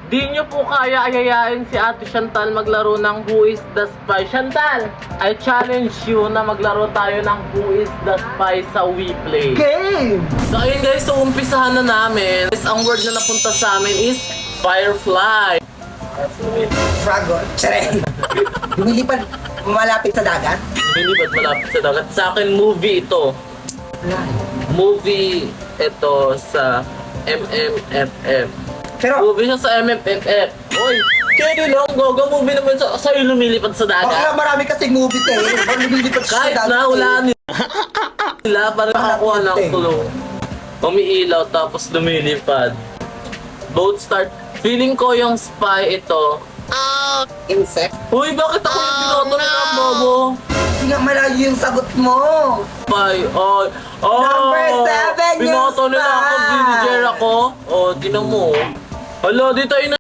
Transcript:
Di nyo po kaya ayayain si Ate Chantal maglaro ng Who is the Spy. Chantal, I challenge you na maglaro tayo ng Who is the Spy sa WePlay. Game! So ayun guys, so umpisahan na namin. Ang word na napunta sa amin is Firefly. Dragon. Tsare. Lumilipad, malapit sa dagat. Hindi ba't malapit sa dagat? Sa akin, movie ito. Movie ito sa MMFF. Pero, Movie siya sa MMFF. Oy, kaya lang, gogo movie naman sa'yo lumilipad sa dagat. baka marami kasing movie tayo. Baka lumilipad sa Kahit dagat. na, wala nila para makakuha ng Ting. clue. Umiilaw tapos lumilipad. Both start. Feeling ko yung spy ito. Insect. Uy, bakit ako yung binoto nila, bobo? Hindi nga malayo yung sagot mo. Spy, oh. Number 7 yung Binoto nila ako, spy. villager ako. Oh, tinan mo. Hala, di tayo na